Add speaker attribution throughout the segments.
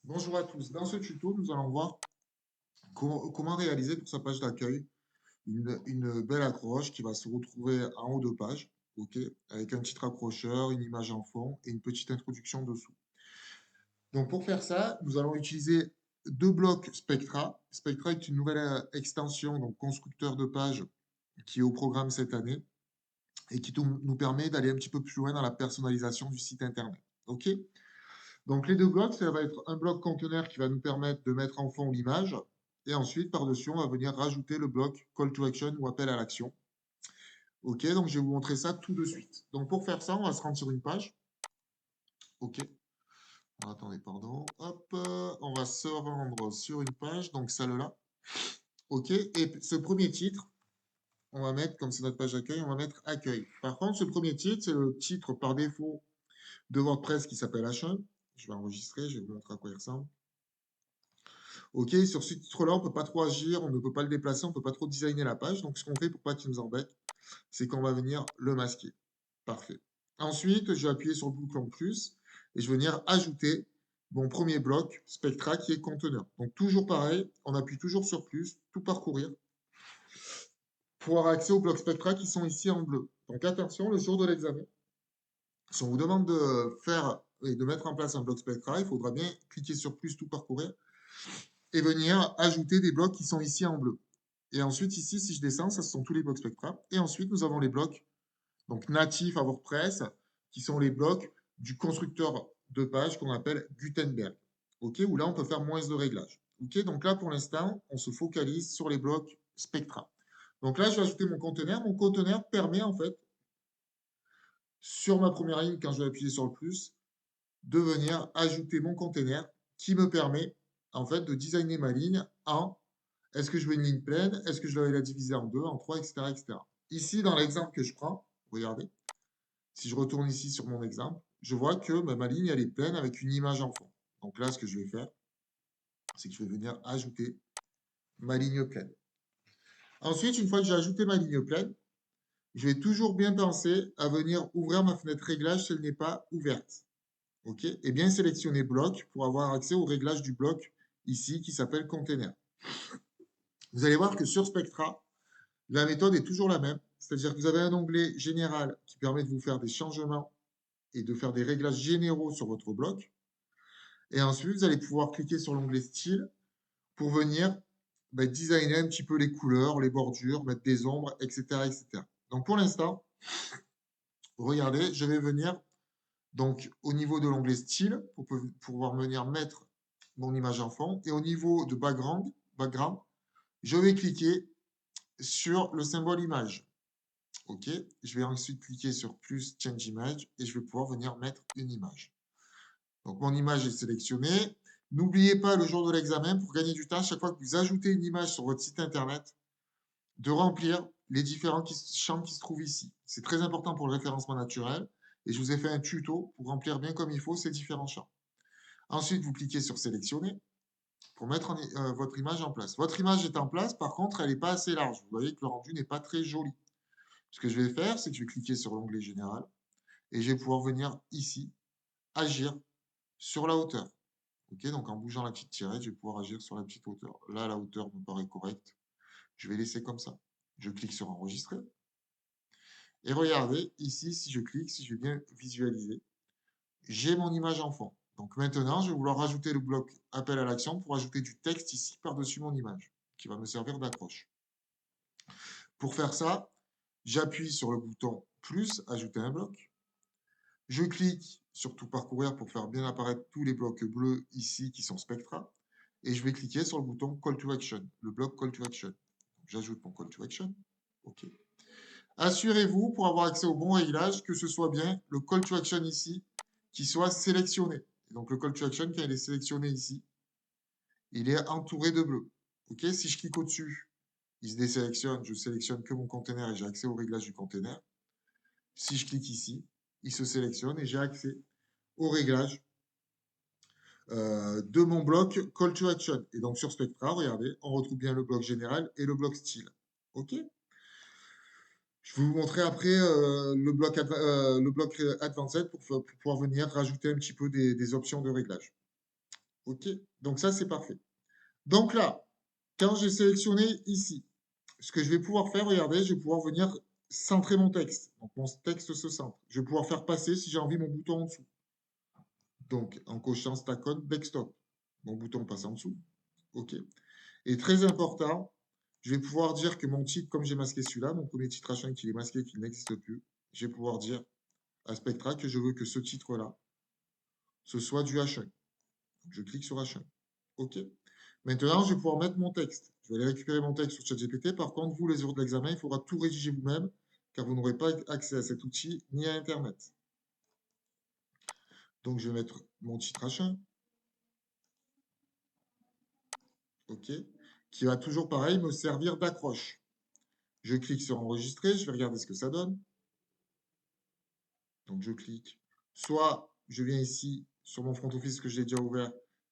Speaker 1: Bonjour à tous. Dans ce tuto, nous allons voir comment réaliser pour sa page d'accueil une belle accroche qui va se retrouver en haut de page, ok, avec un titre accrocheur, une image en fond et une petite introduction dessous. Donc pour faire ça, nous allons utiliser deux blocs Spectra. Spectra est une nouvelle extension, donc constructeur de page, qui est au programme cette année et qui nous permet d'aller un petit peu plus loin dans la personnalisation du site internet. Ok? Donc les deux blocs, ça va être un bloc conteneur qui va nous permettre de mettre en fond l'image. Et ensuite, par-dessus, on va venir rajouter le bloc call to action ou appel à l'action. OK, donc je vais vous montrer ça tout de suite. Donc pour faire ça, on va se rendre sur une page. OK. Alors, attendez, pardon. Hop, on va se rendre sur une page, donc celle-là. OK, et ce premier titre, on va mettre, comme c'est notre page d'accueil, on va mettre accueil. Par contre, ce premier titre, c'est le titre par défaut de WordPress qui s'appelle H1. Je vais enregistrer, je vais vous montrer à quoi il ressemble. Ok, sur ce titre-là, on ne peut pas trop agir, on ne peut pas le déplacer, on ne peut pas trop designer la page. Donc, ce qu'on fait pour pas qu'il nous embête, c'est qu'on va venir le masquer. Parfait. Ensuite, je vais appuyer sur le bouton plus et je vais venir ajouter mon premier bloc Spectra qui est conteneur. Donc, toujours pareil, on appuie toujours sur plus, tout parcourir, pour avoir accès aux blocs Spectra qui sont ici en bleu. Donc, attention, le jour de l'examen, si on vous demande de faire et de mettre en place un bloc Spectra, il faudra bien cliquer sur plus, tout parcourir et venir ajouter des blocs qui sont ici en bleu. Et ensuite, ici, si je descends, ça ce sont tous les blocs Spectra. Et ensuite, nous avons les blocs donc natifs à WordPress, qui sont les blocs du constructeur de page qu'on appelle Gutenberg. OK, où là, on peut faire moins de réglages. OK, donc là, pour l'instant, on se focalise sur les blocs Spectra. Donc là, je vais ajouter mon conteneur. Mon conteneur permet, en fait, sur ma première ligne, quand je vais appuyer sur le plus, de venir ajouter mon conteneur qui me permet, en fait, de designer ma ligne en est-ce que je veux une ligne pleine? Est-ce que je dois la diviser en deux, en trois, etc., etc. Ici, dans l'exemple que je prends, regardez, si je retourne ici sur mon exemple, je vois que ma ligne, elle est pleine avec une image en fond. Donc là, ce que je vais faire, c'est que je vais venir ajouter ma ligne pleine. Ensuite, une fois que j'ai ajouté ma ligne pleine, je vais toujours bien penser à venir ouvrir ma fenêtre réglage si elle n'est pas ouverte. OK? Et bien sélectionner bloc pour avoir accès au réglage du bloc ici qui s'appelle container. Vous allez voir que sur Spectra, la méthode est toujours la même, c'est-à-dire que vous avez un onglet général qui permet de vous faire des changements et de faire des réglages généraux sur votre bloc. Et ensuite, vous allez pouvoir cliquer sur l'onglet style pour venir designer un petit peu les couleurs, les bordures, mettre des ombres, etc., etc. Donc pour l'instant, regardez, je vais venir donc au niveau de l'onglet style pour pouvoir venir mettre mon image en fond. Et au niveau de background, je vais cliquer sur le symbole image. OK. Je vais ensuite cliquer sur plus Change Image et je vais pouvoir venir mettre une image. Donc, mon image est sélectionnée. N'oubliez pas, le jour de l'examen, pour gagner du temps, chaque fois que vous ajoutez une image sur votre site internet, de remplir les différents champs qui se trouvent ici. C'est très important pour le référencement naturel et je vous ai fait un tuto pour remplir bien comme il faut ces différents champs. Ensuite, vous cliquez sur sélectionner pour mettre votre image en place. Votre image est en place, par contre, elle n'est pas assez large. Vous voyez que le rendu n'est pas très joli. Ce que je vais faire, c'est que je vais cliquer sur l'onglet général et je vais pouvoir venir ici, agir sur la hauteur. Ok, donc en bougeant la petite tirette, je vais pouvoir agir sur la petite hauteur. Là, la hauteur me paraît correcte. Je vais laisser comme ça. Je clique sur enregistrer. Et regardez, ici, si je clique, si je vais bien visualiser, j'ai mon image en fond. Donc maintenant, je vais vouloir rajouter le bloc appel à l'action pour ajouter du texte ici par-dessus mon image, qui va me servir d'accroche. Pour faire ça, j'appuie sur le bouton plus, ajouter un bloc. Je clique sur tout parcourir pour faire bien apparaître tous les blocs bleus ici qui sont Spectra. Et je vais cliquer sur le bouton Call to Action, le bloc Call to Action. J'ajoute mon Call to Action. OK. Assurez-vous, pour avoir accès au bon réglage, que ce soit bien le Call to Action ici qui soit sélectionné. Et donc le Call to Action, quand il est sélectionné ici, il est entouré de bleu. OK. Si je clique au-dessus, il se désélectionne, je sélectionne que mon container et j'ai accès au réglage du container. Si je clique ici, il se sélectionne et j'ai accès au réglage de mon bloc Call to Action. Et donc sur Spectra, regardez, on retrouve bien le bloc général et le bloc style. OK? Je vais vous montrer après le bloc Advanced pour pouvoir venir rajouter un petit peu des options de réglage. OK? Donc ça, c'est parfait. Donc là, quand j'ai sélectionné ici, ce que je vais pouvoir faire, regardez, je vais pouvoir venir centrer mon texte. Donc mon texte se centre. Je vais pouvoir faire passer, si j'ai envie, mon bouton en dessous. Donc en cochant Stack on Desktop. Mon bouton passe en dessous. OK? Et très important, je vais pouvoir dire que mon titre, comme j'ai masqué celui-là, mon premier titre H1 qui est masqué, qui n'existe plus, je vais pouvoir dire à Spectra que je veux que ce titre-là, ce soit du H1. Donc, je clique sur H1. OK. Maintenant, je vais pouvoir mettre mon texte. Je vais aller récupérer mon texte sur ChatGPT. Par contre, vous, les jours de l'examen, il faudra tout rédiger vous-même, car vous n'aurez pas accès à cet outil ni à Internet. Donc, je vais mettre mon titre H1. OK. Qui va toujours, pareil, me servir d'accroche. Je clique sur enregistrer. Je vais regarder ce que ça donne. Donc, je clique. Soit je viens ici sur mon front office que j'ai déjà ouvert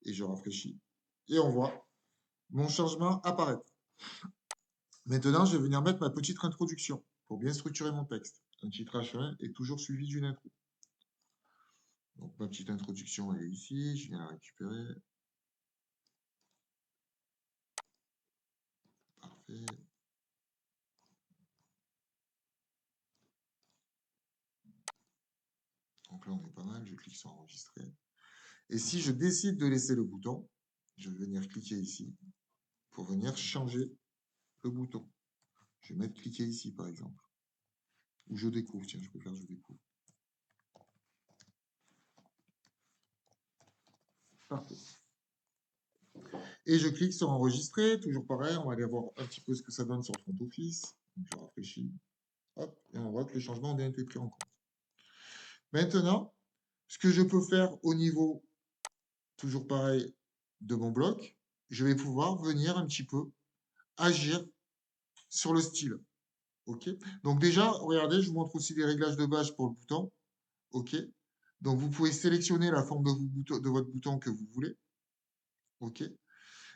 Speaker 1: et je rafraîchis. Et on voit mon changement apparaître. Maintenant, je vais venir mettre ma petite introduction pour bien structurer mon texte. Un titre H1 est toujours suivi d'une intro. Donc, ma petite introduction, elle est ici. Je viens la récupérer. Parfait. Donc là, on est pas mal. Je clique sur enregistrer. Et si je décide de laisser le bouton, je vais venir cliquer ici pour venir changer le bouton. Je vais mettre cliquer ici, par exemple. Ou je découvre. Tiens, je peux faire je découvre. Parfait. Et je clique sur enregistrer. Toujours pareil, on va aller voir un petit peu ce que ça donne sur le front office. Donc, je rafraîchis. Hop, et on voit que les changements ont bien été pris en compte. Maintenant, ce que je peux faire au niveau, toujours pareil, de mon bloc, je vais pouvoir venir un petit peu agir sur le style. OK? Donc déjà, regardez, je vous montre aussi les réglages de base pour le bouton. OK? Donc vous pouvez sélectionner la forme de votre bouton que vous voulez. OK?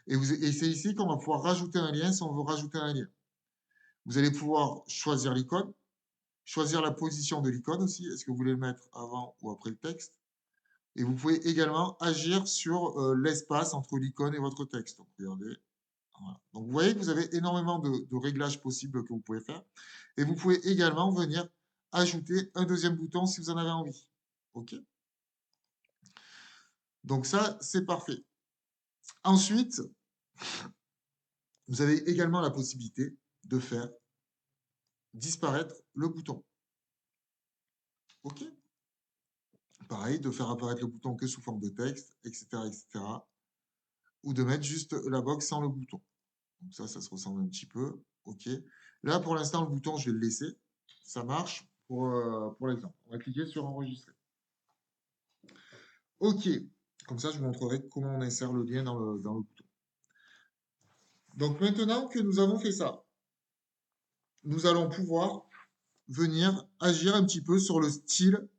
Speaker 1: Et c'est ici qu'on va pouvoir rajouter un lien si on veut rajouter un lien. Vous allez pouvoir choisir l'icône, choisir la position de l'icône aussi. Est-ce que vous voulez le mettre avant ou après le texte? Et vous pouvez également agir sur l'espace entre l'icône et votre texte. Donc, regardez. Voilà. Donc, vous voyez que vous avez énormément de réglages possibles que vous pouvez faire. Et vous pouvez également venir ajouter un deuxième bouton si vous en avez envie. OK? Donc, ça, c'est parfait. Ensuite, vous avez également la possibilité de faire disparaître le bouton. OK? Pareil, de faire apparaître le bouton que sous forme de texte, etc., etc. Ou de mettre juste la box sans le bouton. Donc ça se ressemble un petit peu. OK. Là, pour l'instant, le bouton, je vais le laisser. Ça marche pour l'exemple. On va cliquer sur enregistrer. OK. Comme ça, je vous montrerai comment on insère le lien dans le bouton. Donc maintenant que nous avons fait ça, nous allons pouvoir venir agir un petit peu sur le style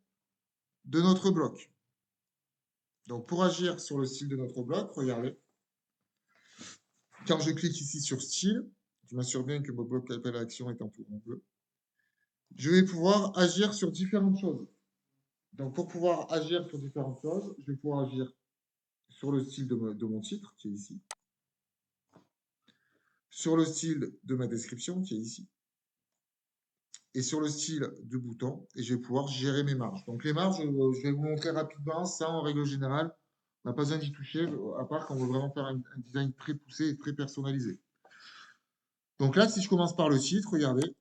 Speaker 1: de notre bloc. Donc pour agir sur le style de notre bloc, regardez. Quand je clique ici sur style, je m'assure bien que mon bloc appel à action est en tout en bleu. Je vais pouvoir agir sur différentes choses. Donc, pour pouvoir agir sur différentes choses, je vais pouvoir agir sur le style de mon titre, qui est ici, sur le style de ma description, qui est ici, et sur le style du bouton, et je vais pouvoir gérer mes marges. Donc, les marges, je vais vous montrer rapidement. Ça, en règle générale, on n'a pas besoin d'y toucher, à part qu'on veut vraiment faire un design très poussé et très personnalisé. Donc là, si je commence par le titre, regardez,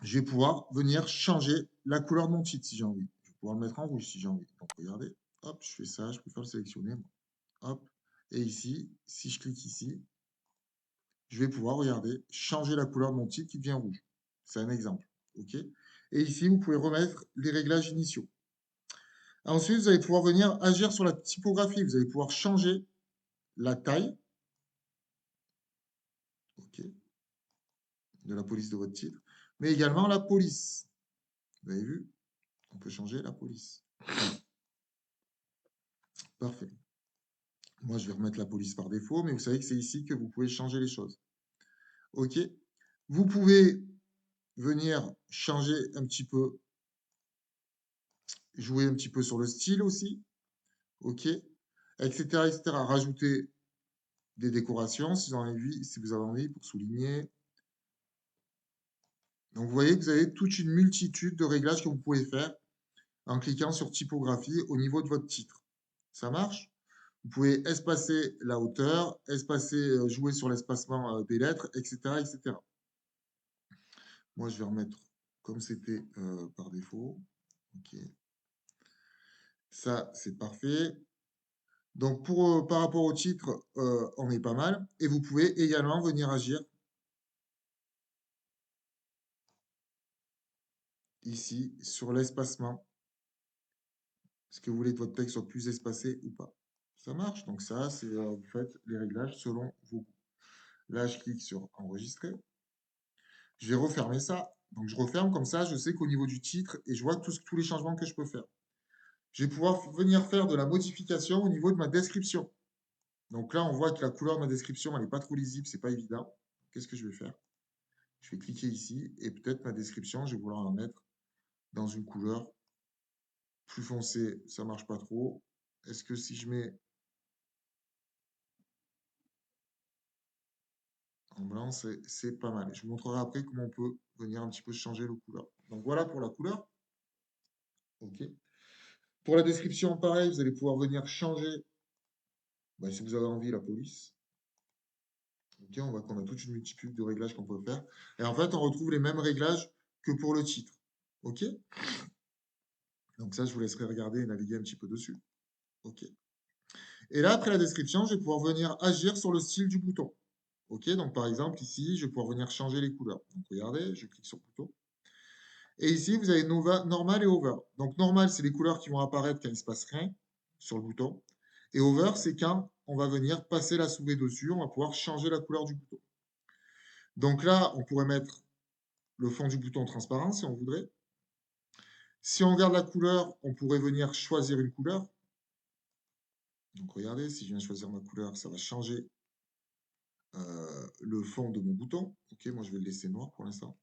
Speaker 1: je vais pouvoir venir changer la couleur de mon titre si j'ai envie. Je vais pouvoir le mettre en rouge si j'ai envie. Donc, regardez, hop, je fais ça, je peux faire le sélectionner. Hop. Et ici, si je clique ici, je vais pouvoir, regarder, changer la couleur de mon titre qui devient rouge. C'est un exemple. OK? Et ici, vous pouvez remettre les réglages initiaux. Ensuite, vous allez pouvoir venir agir sur la typographie. Vous allez pouvoir changer la taille, OK, de la police de votre titre, mais également la police. Vous avez vu? On peut changer la police. Parfait. Moi, je vais remettre la police par défaut, mais vous savez que c'est ici que vous pouvez changer les choses. OK? Vous pouvez venir changer un petit peu, jouer un petit peu sur le style aussi. OK? etc., etc. Rajouter des décorations si vous avez envie pour souligner. Donc, vous voyez que vous avez toute une multitude de réglages que vous pouvez faire en cliquant sur typographie au niveau de votre titre. Ça marche? Vous pouvez espacer la hauteur, jouer sur l'espacement des lettres, etc., etc. Moi, je vais remettre comme c'était par défaut. OK. Ça, c'est parfait. Donc, par rapport au titre, on est pas mal. Et vous pouvez également venir agir ici sur l'espacement. Est-ce que vous voulez que votre texte soit plus espacé ou pas? Ça marche. Donc ça, c'est vous faites les réglages selon vos goûts. Là, je clique sur enregistrer. Je vais refermer ça. Donc je referme comme ça, je sais qu'au niveau du titre, et je vois tous les changements que je peux faire. Je vais pouvoir venir faire de la modification au niveau de ma description. Donc là, on voit que la couleur de ma description, elle n'est pas trop lisible, c'est pas évident. Qu'est-ce que je vais faire? Je vais cliquer ici et peut-être ma description, je vais vouloir la mettre dans une couleur plus foncée. Ça marche pas trop. Est-ce que si je mets en blanc, c'est pas mal. Je vous montrerai après comment on peut venir un petit peu changer le couleur. Donc voilà pour la couleur. OK. Pour la description, pareil, vous allez pouvoir venir changer, si vous avez envie, la police. OK, on voit qu'on a toute une multitude de réglages qu'on peut faire. Et en fait, on retrouve les mêmes réglages que pour le titre. OK? Donc ça, je vous laisserai regarder et naviguer un petit peu dessus. OK. Et là, après la description, je vais pouvoir venir agir sur le style du bouton. OK, donc par exemple, ici, je vais pouvoir venir changer les couleurs. Donc regardez, je clique sur le bouton. Et ici, vous avez normal et over. Donc normal, c'est les couleurs qui vont apparaître quand il ne se passe rien sur le bouton. Et over, c'est quand on va venir passer la souris dessus, on va pouvoir changer la couleur du bouton. Donc là, on pourrait mettre le fond du bouton transparent si on voudrait. Si on regarde la couleur, on pourrait venir choisir une couleur. Donc regardez, si je viens choisir ma couleur, ça va changer le fond de mon bouton. OK, moi je vais le laisser noir pour l'instant.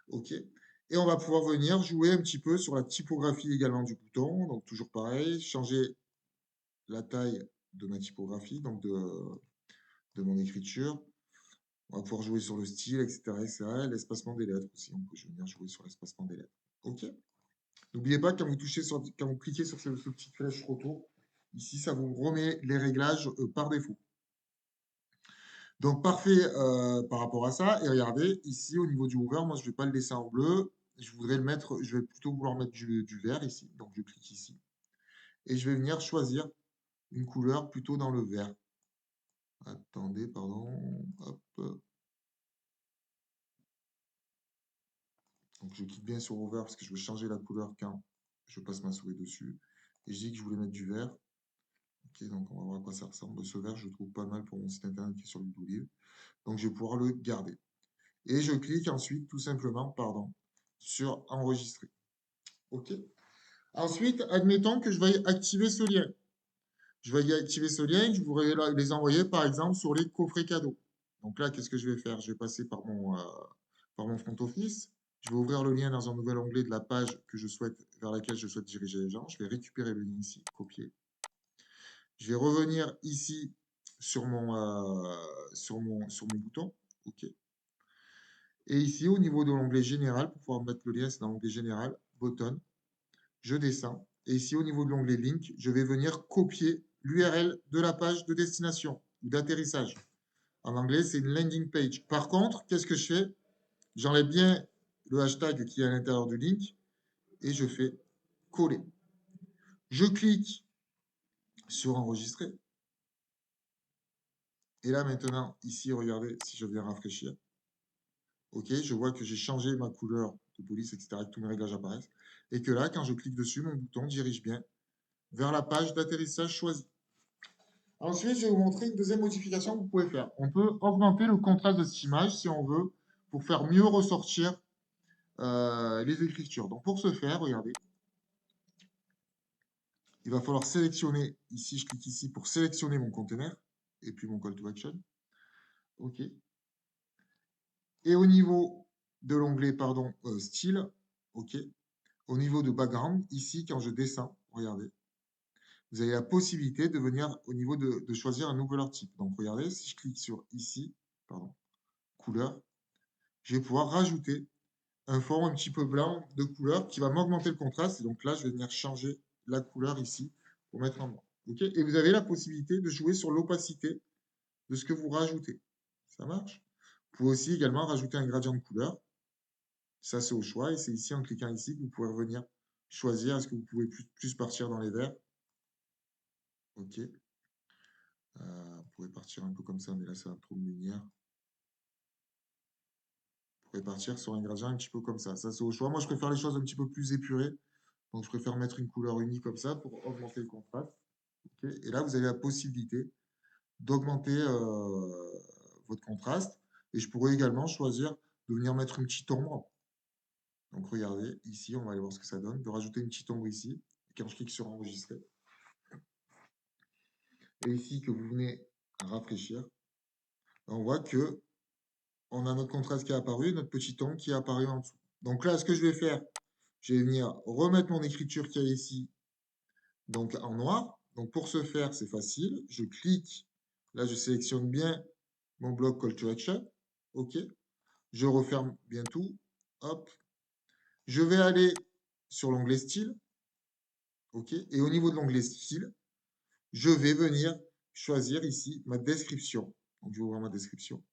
Speaker 1: OK. Et on va pouvoir venir jouer un petit peu sur la typographie également du bouton. Donc toujours pareil, changer la taille de ma typographie, donc de mon écriture. On va pouvoir jouer sur le style, etc. etc. L'espacement des lettres aussi. On peut venir jouer sur l'espacement des lettres. OK. N'oubliez pas, quand vous cliquez sur ce petite flèche retour, ici, ça vous remet les réglages par défaut. Donc, parfait par rapport à ça. Et regardez, ici, au niveau du hover, moi, je ne vais pas le laisser en bleu. Je vais plutôt vouloir mettre du vert ici. Donc, je clique ici. Et je vais venir choisir une couleur plutôt dans le vert. Attendez, pardon. Hop. Donc, je clique bien sur Over parce que je veux changer la couleur quand je passe ma souris dessus. Et je dis que je voulais mettre du vert. Ok, donc on va voir à quoi ça ressemble. Ce vert, je le trouve pas mal pour mon site internet qui est sur Ludolib. Donc, je vais pouvoir le garder. Et je clique ensuite, tout simplement, sur Enregistrer. OK. Ensuite, admettons que je vais activer ce lien. Je vais y activer ce lien et je voudrais les envoyer, par exemple, sur les coffrets cadeaux. Donc là, qu'est-ce que je vais faire? Je vais passer par mon front office. Je vais ouvrir le lien dans un nouvel onglet de la page vers laquelle je souhaite diriger les gens. Je vais récupérer le lien ici, copier. Je vais revenir ici sur mon bouton. OK. Et ici, au niveau de l'onglet général, pour pouvoir mettre le lien, c'est dans l'onglet général, button. Je descends. Et ici, au niveau de l'onglet link, je vais venir copier l'URL de la page de destination ou d'atterrissage. En anglais, c'est une landing page. Par contre, qu'est-ce que je fais? J'enlève bien le hashtag qui est à l'intérieur du link et je fais coller. Je clique sur enregistrer. Et là, maintenant, ici, regardez, si je viens rafraîchir, OK, je vois que j'ai changé ma couleur de police, etc., que tous mes réglages apparaissent. Et que là, quand je clique dessus, mon bouton dirige bien vers la page d'atterrissage choisie. Ensuite, je vais vous montrer une deuxième modification que vous pouvez faire. On peut augmenter le contraste de cette image si on veut, pour faire mieux ressortir les écritures. Donc pour ce faire, regardez, il va falloir sélectionner, ici je clique ici pour sélectionner mon container, et puis mon call to action. OK. Et au niveau de l'onglet, style, OK. Au niveau de background, ici, quand je descends, regardez, vous avez la possibilité de venir au niveau de choisir un nouvel type. Donc, regardez, si je clique sur ici, pardon, couleur, je vais pouvoir rajouter un fond un petit peu blanc de couleur qui va m'augmenter le contraste. Et donc là, je vais venir changer la couleur ici pour mettre en noir. OK? Et vous avez la possibilité de jouer sur l'opacité de ce que vous rajoutez. Ça marche? Vous pouvez aussi également rajouter un gradient de couleur. Ça, c'est au choix. Et c'est ici, en cliquant ici, que vous pouvez revenir choisir. Est-ce que vous pouvez plus partir dans les verts? OK. Vous pouvez partir un peu comme ça, mais là, ça va trop de lumière. Vous pouvez partir sur un gradient un petit peu comme ça. Ça, c'est au choix. Moi, je préfère les choses un petit peu plus épurées. Donc, je préfère mettre une couleur unie comme ça pour augmenter le contraste. OK. Et là, vous avez la possibilité d'augmenter votre contraste. Et je pourrais également choisir de venir mettre une petite ombre. Donc, regardez, ici, on va aller voir ce que ça donne. De rajouter une petite ombre ici. Et quand je clique sur enregistrer, et ici, que vous venez rafraîchir, on voit que on a notre contraste qui est apparu et notre petit ombre qui est apparu en dessous. Donc là, ce que je vais faire, je vais venir remettre mon écriture qui est ici, donc en noir. Donc pour ce faire, c'est facile. Je clique, là, je sélectionne bien mon bloc Call to Action. OK. Je referme bien tout. Hop. Je vais aller sur l'onglet Style. OK. Et au niveau de l'onglet Style, je vais venir choisir ici ma description. Donc je vais ouvrir ma description.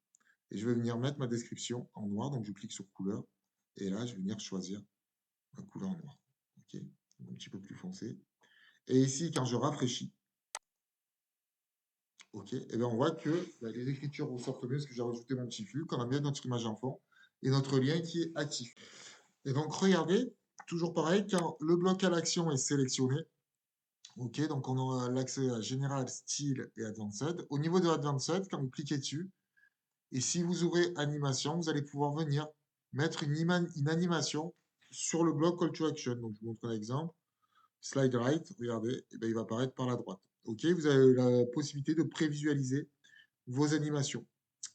Speaker 1: Et je vais venir mettre ma description en noir. Donc je clique sur couleur. Et là, je vais venir choisir ma couleur noire. OK. Un petit peu plus foncé. Et ici, quand je rafraîchis, OK, et bien on voit que bah, les écritures ressortent mieux parce que j'ai rajouté mon petit flux, qu'on a bien notre image en fond et notre lien qui est actif. Et donc, regardez, toujours pareil, quand le bloc à l'action est sélectionné, OK, donc on a l'accès à Général, Style et Advanced. Au niveau de Advanced, quand vous cliquez dessus, et si vous ouvrez Animation, vous allez pouvoir venir mettre une animation sur le bloc Call to Action. Donc, je vous montre un exemple. Slide right, regardez, et bien, il va apparaître par la droite. OK, vous avez la possibilité de prévisualiser vos animations.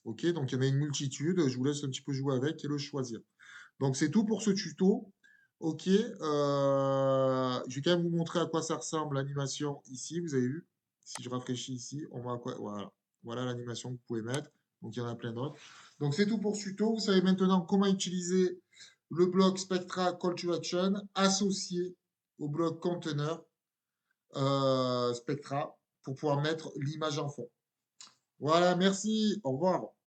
Speaker 1: OK, donc il y en a une multitude. Je vous laisse un petit peu jouer avec et le choisir. Donc, c'est tout pour ce tuto. OK, je vais quand même vous montrer à quoi ça ressemble l'animation ici. Vous avez vu? Si je rafraîchis ici, on voit à quoi. Voilà, voilà l'animation que vous pouvez mettre. Donc, il y en a plein d'autres. Donc, c'est tout pour ce tuto. Vous savez maintenant comment utiliser le bloc Spectra Call to Action associé au bloc Container Spectra pour pouvoir mettre l'image en fond. Voilà, merci. Au revoir.